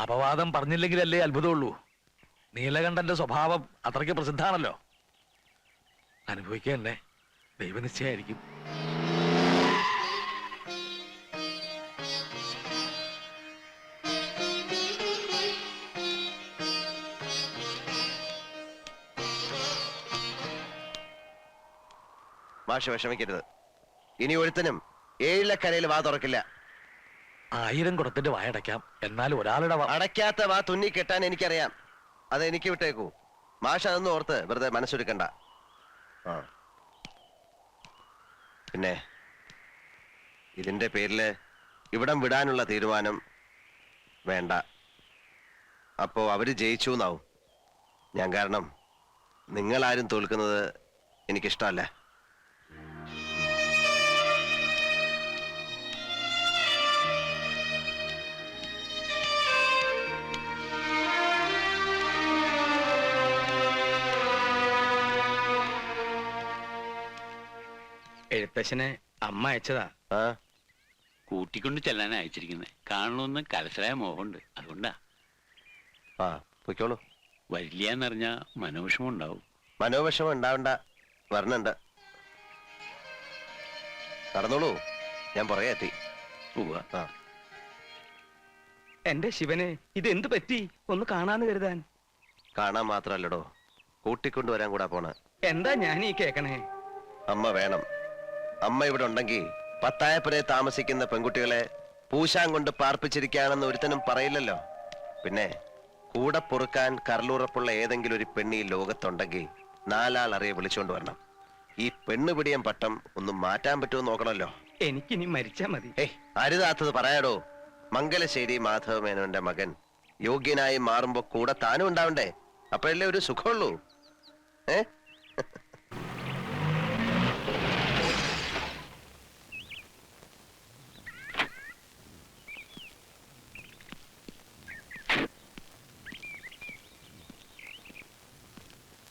അപവാദം പറഞ്ഞില്ലെങ്കിലല്ലേ അത്ഭുതമുള്ളൂ. നീലകണ്ഠന്റെ സ്വഭാവം അത്രയ്ക്ക് പ്രസിദ്ധാണല്ലോ. അനുഭവിക്കുക തന്നെ ദൈവനിശ്ചയായിരിക്കും. മാഷ് വിഷമിക്കരുത്. ഇനി ഒരുത്തനും ഏഴിലക്കരയിൽ വാ തുറക്കില്ല. 1000 കുടത്തിന്റെ വായടയ്ക്കാം, എന്നാൽ ഒരാളുടെ അടയ്ക്കാത്ത വാ തുന്നി കെട്ടാൻ എനിക്കറിയാം. അത് എനിക്ക് വിട്ടേക്കൂ. മാഷ് അതൊന്നും ഓർത്ത് വെറുതെ മനസ്സൊരുക്കണ്ട. പിന്നെ ഇതിന്റെ പേരില് ഇവിടം വിടാനുള്ള തീരുമാനം വേണ്ട. അപ്പോ അവര് ജയിച്ചു എന്നാവും. ഞാൻ കാരണം നിങ്ങളാരും തോൽക്കുന്നത് എനിക്കിഷ്ടമല്ല. എഴുത്തച്ഛനെ അമ്മ അയച്ചതാ. കൂട്ടിക്കൊണ്ട് ചെല്ലാനാ അയച്ചിരിക്കുന്നത്. കാണണമെന്ന് കലശലായ മോഹമുണ്ട്, അതുകൊണ്ടാ. പൊയ്ക്കോളൂ. വരില്ല എന്നറിഞ്ഞാ മനോവിഷമം ഉണ്ടാവും. മനോവിഷമം ഉണ്ടാവണ്ട, വരണുണ്ട്. നടന്നോളൂ, ഞാൻ പുറകെ എത്തി. എന്റെ ശിവനെ, ഇതെന്ത് പറ്റി? ഒന്ന് കാണാന്ന് കരുതാൻ. കാണാൻ മാത്രല്ലടോ, കൂട്ടിക്കൊണ്ടുവരാൻ കൂടാ പോണ. എന്താ ഞാൻ ഈ കേക്കണേ? അമ്മ വേണം. അമ്മ ഇവിടെ ഉണ്ടെങ്കിൽ പത്തായപ്പുരെ താമസിക്കുന്ന പെൺകുട്ടികളെ പൂശാൻ കൊണ്ട് പാർപ്പിച്ചിരിക്കുകയാണെന്ന് ഒരുത്തനും പറയില്ലല്ലോ. പിന്നെ കൂടെ പൊറുക്കാൻ കരളുറപ്പുള്ള ഏതെങ്കിലും ഒരു പെണ്ണി ലോകത്തുണ്ടെങ്കിൽ 4 ആൾ അറിയെ വിളിച്ചോണ്ട് വരണം. ഈ പെണ്ണുപിടിയം പട്ടം ഒന്ന് മാറ്റാൻ പറ്റുമോ നോക്കണല്ലോ. എനിക്കിനി മരിച്ചാ മതി. അരുതാത്തത് പറയാടോ. മംഗലശ്ശേരി മാധവമേനോന്റെ മകൻ യോഗ്യനായി മാറുമ്പോ കൂടെ താനും ഉണ്ടാവണ്ടേ? അപ്പോഴല്ലേ ഒരു സുഖമുള്ളൂ.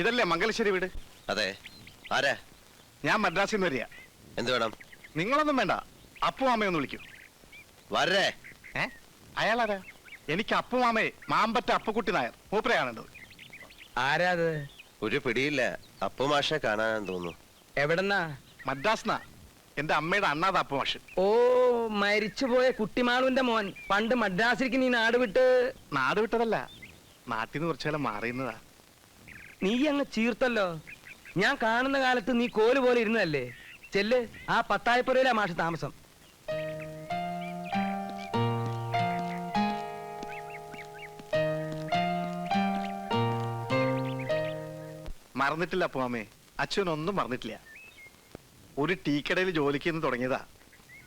ഇതല്ലേ മംഗലശ്ശേരി വീട്? അതെ. ആരാ? ഞാൻ മദ്രാസിൽ നിന്ന് വരിക. എന്ത് വേണം? നിങ്ങളൊന്നും വേണ്ട, അപ്പു മാമയൊന്ന് വിളിക്കൂ. വരേ. അയാളാരാ? എനിക്ക് അപ്പു മാമയെ മാമ്പറ്റ അപ്പുക്കുട്ടി നായർ മൂപ്പരയാണുണ്ടത്. ആരാത്? ഒരു പിടിയില്ല. അപ്പു മാഷെ കാണാൻ തോന്നുന്നു. എവിടെന്നാ? മദ്രാസ്നാ. എന്റെ അമ്മയുടെ അണ്ണാത അപ്പു മാഷ്. ഓ, മരിച്ചുപോയ കുട്ടിമാളുവിന്റെ മോൻ. പണ്ട് മദ്രാസിലേക്ക് നീ നാട് വിട്ട്? നാട് വിട്ടതല്ല, നാട്ടിൽ നിന്ന് കുറച്ചു കാലം മാറിയുന്നതാ. നീ അങ്ങ് ചീർത്തല്ലോ. ഞാൻ കാണുന്ന കാലത്ത് നീ കോല് പോലെ ഇരുന്നതല്ലേ. ചെല്ല്, ആ പത്തായപ്പുരയിലാ മാഷ് താമസം. മറന്നിട്ടില്ല അപ്പു മാമേ, അച്ഛനൊന്നും മറന്നിട്ടില്ല. ഒരു ടീക്കടയിൽ ജോലിക്ക് നിന്ന് തുടങ്ങിയതാ.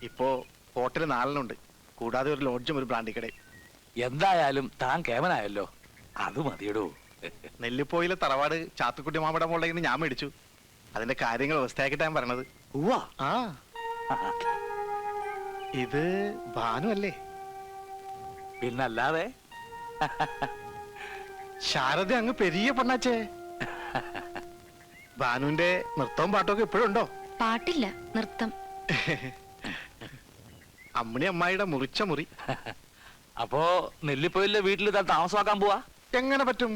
ഇപ്പോ ഹോട്ടൽ 4 കൂടാതെ ഒരു ലോഡ്ജും ഒരു ബ്രാൻഡി കടയും. എന്തായാലും താൻ കേവനായല്ലോ, അത് മതിയടോ. നെല്ലിപ്പോയിലെ തറവാട് ചാത്തുക്കുട്ടി മാമയുടെ മുകളിൽ ഞാൻ മേടിച്ചു. അതിന്റെ കാര്യങ്ങൾ വ്യവസ്ഥയാക്കിട്ടാ ഞാൻ പറഞ്ഞത്. ഇത് ഭാനു അല്ലേ? പിന്നല്ലാതെ. ശാരദ അങ്ങ് പെരിയ പൊണ്ണാച്ചേ. ഭാനുവിന്റെ നൃത്തവും പാട്ടൊക്കെ ഇപ്പോഴും ഉണ്ടോ? പാട്ടില്ല, നൃത്തം. അമ്മണി അമ്മായിയുടെ മുറിച്ച മുറി. അപ്പോ നെല്ലിപ്പോയിലെ വീട്ടിൽ താൻ താമസമാക്കാൻ പോവാ? എങ്ങനെ പറ്റും?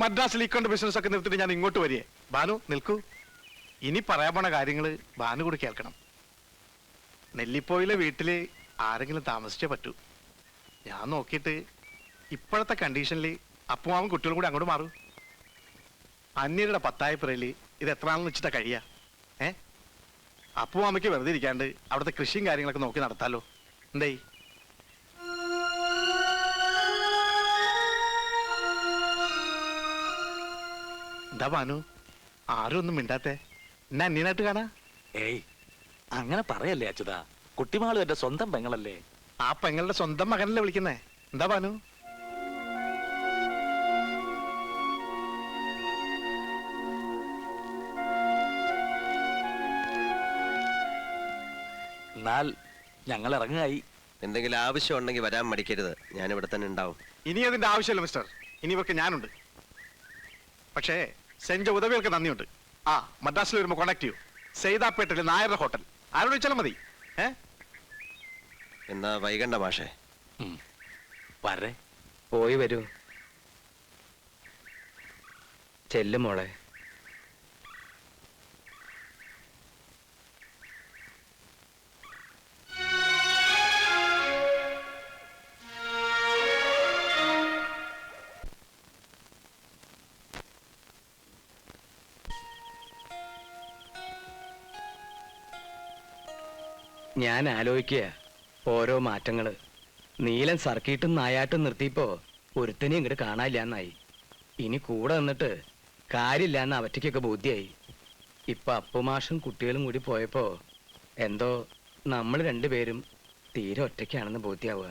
മദ്രാസിൽ ഇക്കൊണ്ട് ബിസിനസ് ഒക്കെ നിർത്തിട്ട് ഞാൻ ഇങ്ങോട്ട് വരികയെ. ഭാനു നിൽക്കൂ. ഇനി പറയാൻ പോണ കാര്യങ്ങള് ഭാനു കൂടി കേൾക്കണം. നെല്ലിപ്പോയിലെ വീട്ടില് ആരെങ്കിലും താമസിച്ചേ പറ്റൂ. ഞാൻ നോക്കിയിട്ട് ഇപ്പോഴത്തെ കണ്ടീഷനിൽ അപ്പുമാവും കുട്ടികളും കൂടി അങ്ങോട്ട് മാറൂ. അന്യരുടെ പത്തായപ്പുരയില് ഇത് എത്ര നാളെന്ന് വെച്ചിട്ടാ കഴിയാ? അപ്പുമാമയ്ക്ക് വെറുതെ ഇരിക്കാണ്ട് അവിടുത്തെ കൃഷിയും കാര്യങ്ങളൊക്കെ നോക്കി നടത്താലോ. എന്തേ? എന്താ ഭാനു, ആരും ഒന്നും മിണ്ടാത്തെ? എന്നെ അന്യനായിട്ട് കാണാ? ഏയ്, അങ്ങനെ പറയല്ലേ അച്യുതാ. കുട്ടിമാളും എന്റെ സ്വന്തം പെങ്ങളല്ലേ. ആ പെങ്ങളുടെ സ്വന്തം മകനല്ലേ വിളിക്കുന്നേ. എന്താ ഭാനു? എന്നാൽ ഞങ്ങൾ ഇറങ്ങായി. എന്തെങ്കിലും ആവശ്യം ഉണ്ടെങ്കിൽ വരാൻ മടിക്കരുത്. ഞാൻ ഇവിടെ തന്നെ ഉണ്ടാവും. ഇനി അതിന്റെ ആവശ്യമില്ല മിസ്റ്റർ. ഇനി ഇവർക്ക് ഞാനുണ്ട്. പക്ഷേ സെഞ്ച ഉദവികൾക്ക് നന്ദിയുണ്ട്. മദ്രാസിൽ വരുമ്പോൾ കോണ്ടാക്ട് ചെയ്യൂ. സെയ്താപ്പേട്ടിലെ നായരുടെ ഹോട്ടൽ. ആരോട് വെച്ചാലും മതി. എന്നാ വൈകണ്ട മാഷേ. വരെ. പോയി വരൂ. ചെല്ലും മോളെ. ഞാൻ ആലോചിക്കുക ഓരോ മാറ്റങ്ങള്. നീലൻ സർക്കിട്ടും നായാട്ടും നിർത്തിയപ്പോ ഒരുത്തനെയും ഇങ്ങോട്ട് കാണാനില്ലാന്നായി. ഇനി കൂടെ നിന്നിട്ട് കാര്യമില്ലാന്ന് അവറ്റയ്ക്കൊക്കെ ബോധ്യായി. ഇപ്പൊ അപ്പുമാഷും കുട്ടികളും കൂടി പോയപ്പോ എന്തോ നമ്മൾ രണ്ടുപേരും തീരെ ഒറ്റയ്ക്കാണെന്ന് ബോധ്യാവുക.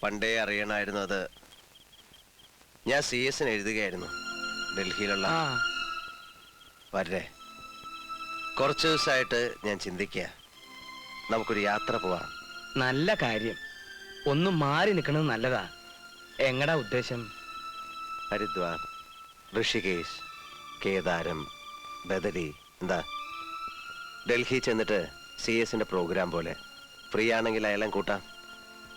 പണ്ടേ അറിയണമായിരുന്നു അത്. ഞാൻ CS എഴുതുകയായിരുന്നു ഡൽഹിയിലുള്ള. ആ വരേ, കുറച്ച് ദിവസമായിട്ട് ഞാൻ ചിന്തിക്കുക, നമുക്കൊരു യാത്ര പോവാം. നല്ല കാര്യം. ഒന്ന് മാറി നിൽക്കണത് നല്ലതാ. എങ്ങടാ ഉദ്ദേശം? ഹരിദ്വാർ, ഋഷികേശ്, കേദാരം, ബദരി. എന്താ, ഡൽഹി ചെന്നിട്ട് CS പ്രോഗ്രാം പോലെ ഫ്രീ ആണെങ്കിൽ അയാളെ കൂട്ടാം.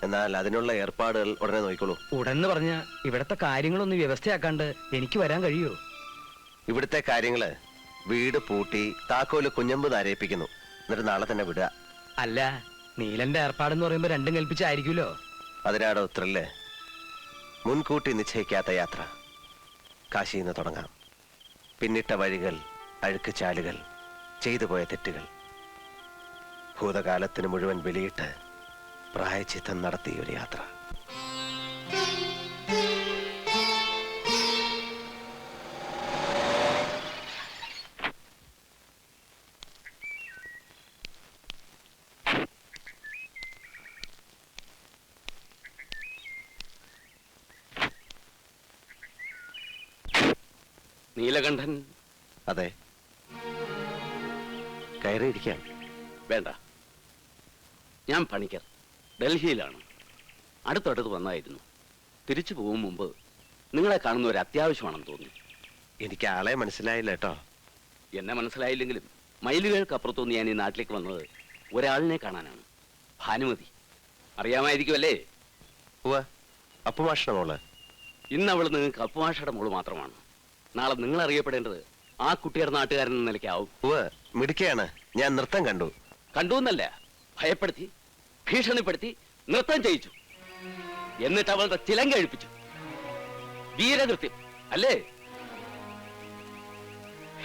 എന്നാൽ അതിനുള്ള ഏർപ്പാടുകൾ ഉടനെ നോക്കിക്കോളൂ. ഉടന്ന് പറഞ്ഞ ഇവിടത്തെ കാര്യങ്ങളൊന്ന് വ്യവസ്ഥയാക്കാണ്ട് എനിക്ക് വരാൻ കഴിയോ? ഇവിടുത്തെ കാര്യങ്ങള് വീട് പൂട്ടി താക്കോല് കുഞ്ഞമ്പ് നരയിപ്പിക്കുന്നു. എന്നിട്ട് നാളെ തന്നെ വിടുക. അല്ല, നീലന്റെ ഏർപ്പാടെന്ന് പറയുമ്പോ രണ്ടും കൽപ്പിച്ചായിരിക്കുമല്ലോ. അതിനാടോ ത്രില്ല്. മുൻകൂട്ടി നിശ്ചയിക്കാത്ത യാത്ര. കാശിയിൽ നിന്ന് തുടങ്ങാം. പിന്നിട്ട വഴികൾ, അഴുക്ക് ചാലുകൾ, ചെയ്തു പോയ തെറ്റുകൾ, ഭൂതകാലത്തിന് മുഴുവൻ ബലിയിട്ട് പ്രായച്ചിത്തം നടത്തിയ ഒരു യാത്ര. നീലകണ്ഠൻ? അതെ, കയറിയിരിക്കാം. വേണ്ട, ഞാൻ പണിക്കർ, ഡൽഹിയിലാണ്. അടുത്തടുത്ത് വന്നായിരുന്നു. തിരിച്ചു പോകും മുമ്പ് നിങ്ങളെ കാണുന്ന ഒരു അത്യാവശ്യമാണെന്ന് തോന്നി. എനിക്ക് ആളെ മനസ്സിലായില്ല കേട്ടോ. എന്നെ മനസ്സിലായില്ലെങ്കിലും മൈലുകൾക്കപ്പുറത്തുനിന്ന് ഞാൻ ഈ നാട്ടിലേക്ക് വന്നത് ഒരാളിനെ കാണാനാണ്. ഭാനുമതി അറിയാമായിരിക്കുമല്ലേ? ഉവ്വ, അപ്പുമാഷണ മോള്. ഇന്ന് അവൾ നിങ്ങൾക്ക് അപ്പുമാഷയുടെ മോള് മാത്രമാണ്. നാളെ നിങ്ങൾ അറിയപ്പെടേണ്ടത് ആ കുട്ടിയുടെ നാട്ടുകാരൻ എന്ന നിലയ്ക്കാവും. ഉവ്വ, മിടുക്കിയാണ്. ഞാൻ നൃത്തം കണ്ടു. കണ്ടു എന്നല്ല, ഭയപ്പെടുത്തി, ഭീഷണിപ്പെടുത്തി നൃത്തം ചെയ്യിച്ചു. എന്നിട്ട് അവളുടെ ചിലങ്ക കഴിപ്പിച്ചു. വീരകൃത്യം അല്ലേ?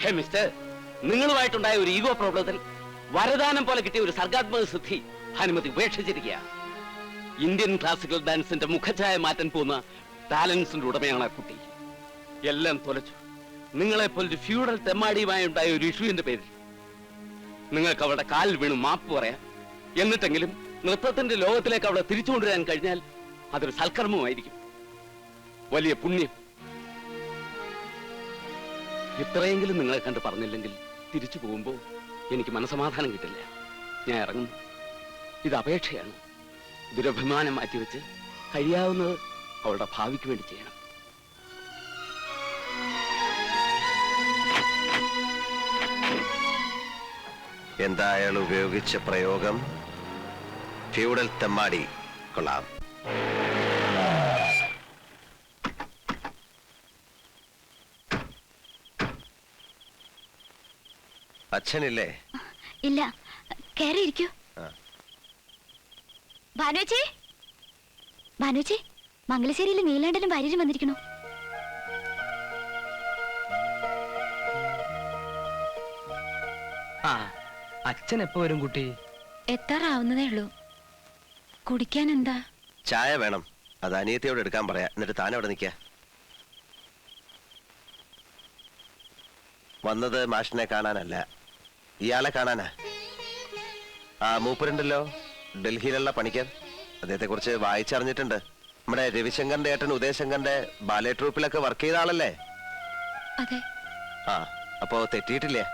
ഹേ മിസ്റ്റർ, നിങ്ങളുമായിട്ടുണ്ടായ ഒരു ഈഗോ പ്രോബ്ലത്തിൽ വരദാനം പോലെ കിട്ടിയ ഒരു സർഗാത്മക സിദ്ധി ഭാനുമതി ഉപേക്ഷിച്ചിരിക്കുക. ഇന്ത്യൻ ക്ലാസിക്കൽ ഡാൻസിന്റെ മുഖഛായ മാറ്റാൻ പോകുന്ന ടാലൻസിന്റെ ഉടമയാണ് ആ കുട്ടി. എല്ലാം തൊലച്ചു. നിങ്ങളെപ്പോലൊരു ഫ്യൂഡൽ തെമ്മാടിയുമായി ഉണ്ടായ ഒരു ഇഷ്യൂവിന്റെ പേരിൽ നിങ്ങൾക്ക് അവളുടെ കാലിൽ വീണ് മാപ്പ് പറയാം. എന്നിട്ടെങ്കിലും നൃത്തത്തിന്റെ ലോകത്തിലേക്ക് അവളെ തിരിച്ചു കൊണ്ടുവരാൻ കഴിഞ്ഞാൽ അതൊരു സൽക്കർമ്മമായിരിക്കും, വലിയ പുണ്യം. ഇത്രയെങ്കിലും നിങ്ങളെ കണ്ട് പറഞ്ഞില്ലെങ്കിൽ തിരിച്ചു പോകുമ്പോൾ എനിക്ക് മനസമാധാനം കിട്ടില്ല. ഞാൻ ഇറങ്ങും. ഇത് അപേക്ഷയാണ്. ദുരഭിമാനം മാറ്റിവെച്ച് കഴിയാവുന്നത് അവളുടെ ഭാവിക്ക് വേണ്ടി ചെയ്യണം. എന്താ അയാൾ ഉപയോഗിച്ച പ്രയോഗം? ഫ്യൂഡൽ തെമ്മാടി. കൊള്ളാം. അച്ഛനില്ലേ? ഇല്ല, കയറിയിരിക്കൂ. ആ. ഭാനുച്ചി, ഭാനുച്ചി, മംഗലശ്ശേരിയിൽ നീലാണ്ടനും ഭാര്യരും വന്നിരിക്കണു. ആ, അച്ഛൻ എപ്പോ വരും കുട്ടി? എത്താറാവുന്നതേ ഉള്ളൂ. കുടിക്കാൻ എന്താ? ചായ വേണം. അത് അനിയത്തിയോട് എടുക്കാൻ പറയാ. എന്നിട്ട് താൻ അവിടെ നിൽക്ക. വന്നത് മാഷിനെ കാണാനല്ല, ഇയാളെ കാണാനാ. ആ മൂപ്പരുണ്ടല്ലോ, ഡൽഹിയിലുള്ള പണിക്കർ. അദ്ദേഹത്തെ കുറിച്ച് വായിച്ചറിഞ്ഞിട്ടുണ്ട്. നമ്മുടെ രവിശങ്കറിന്റെ ഏട്ടൻ ഉദയശങ്കറിന്റെ ബാലെ ട്രൂപ്പിലൊക്കെ വർക്ക് ചെയ്ത ആളല്ലേ? അതെ. ആ, അപ്പോ തെറ്റിയിട്ടില്ലേ?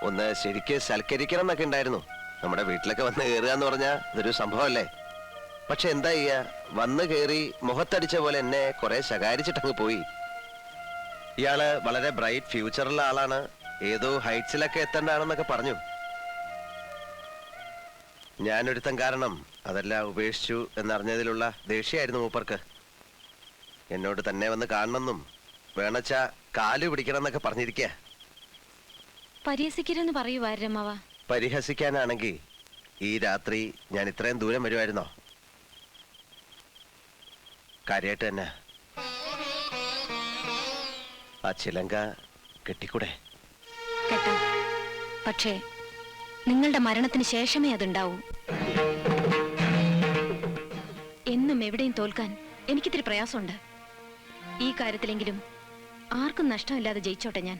ഒന്ന് ശരിക്ക് സൽക്കരിക്കണം എന്നൊക്കെ ഉണ്ടായിരുന്നു. നമ്മുടെ വീട്ടിലൊക്കെ വന്ന് കയറുക എന്ന് പറഞ്ഞാൽ ഇതൊരു സംഭവമല്ലേ? പക്ഷെ എന്താ ചെയ്യാ, വന്ന് കയറി മുഖത്തടിച്ച പോലെ എന്നെ കുറെ ശകാരിച്ചിട്ടങ്ങ് പോയി. ഇയാള് വളരെ ബ്രൈറ്റ് ഫ്യൂച്ചറുള്ള ആളാണ്, ഏതോ ഹൈറ്റ്സിലൊക്കെ എത്തേണ്ടതാണെന്നൊക്കെ പറഞ്ഞു. ഞാനൊരുത്തൻ കാരണം അതെല്ലാം ഉപേക്ഷിച്ചു എന്നറിഞ്ഞതിലുള്ള ദേഷ്യമായിരുന്നു മൂപ്പർക്ക്. എന്നോട് തന്നെ വന്ന് കാണണമെന്നും വേണച്ചാ കാല് പിടിക്കണം എന്നൊക്കെ പറഞ്ഞിരിക്കുക. പരിഹസിക്കരുന്ന് പറയൂ വാരമ്മവ. പരിഹസിക്കാനാണെങ്കിൽ ഈ രാത്രി ഞാൻ ഇത്രയും ദൂരം വരുമായിരുന്നോ? കാര്യമായിട്ട് തന്നെ ആ ചിലങ്ക കെട്ടിക്കൂടെ? കേട്ടോ, പക്ഷേ നിങ്ങളുടെ മരണത്തിന് ശേഷമേ അതുണ്ടാവൂ. എന്നും എവിടെയും തോൽക്കാൻ എനിക്കിത്തിരി പ്രയാസമുണ്ട്. ഈ കാര്യത്തിലെങ്കിലും ആർക്കും നഷ്ടമില്ലാതെ ജയിച്ചോട്ടെ ഞാൻ.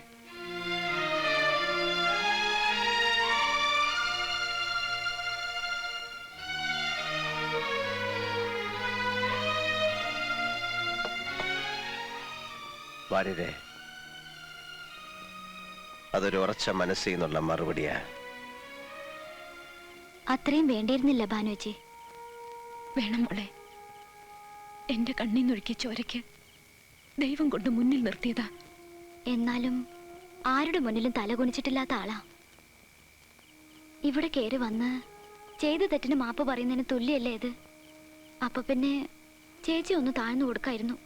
വാര്യരെ, അതൊരു ഉറച്ച മനസ്സിൽ നിന്നുള്ള മറുപടിയാ. അത്രയും വേണ്ടിയിരുന്നില്ല ഭാനുവച്ചി. വേണം മോളെ. എന്റെ കണ്ണീന്നൊഴുക്കിയ ചോരയ്ക്ക് ദൈവം കൊണ്ട് മുന്നിൽ നിർത്തിയതാ. എന്നാലും ആരുടെ മുന്നിലും തലകുനിച്ചിട്ടില്ലാത്ത ആളാ. ഇവിടെ കയറി വന്ന് ചെയ്ത തെറ്റിന് മാപ്പ് പറയുന്നതിന് തുല്യല്ലേ ഇത്? അപ്പൊ പിന്നെ ചേച്ചി ഒന്ന് താഴ്ന്നു കൊടുക്കായിരുന്നു.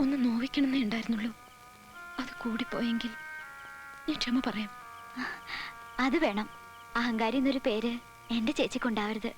ഒന്ന് നോവിക്കണമെന്നേ ഉണ്ടായിരുന്നുള്ളൂ. അത് കൂടിപ്പോയെങ്കിൽ ഞാൻ ക്ഷമ പറയാം. അത് വേണം. അഹങ്കാരി എന്നൊരു പേര് എന്റെ ചേച്ചിക്കുണ്ടാവരുത്.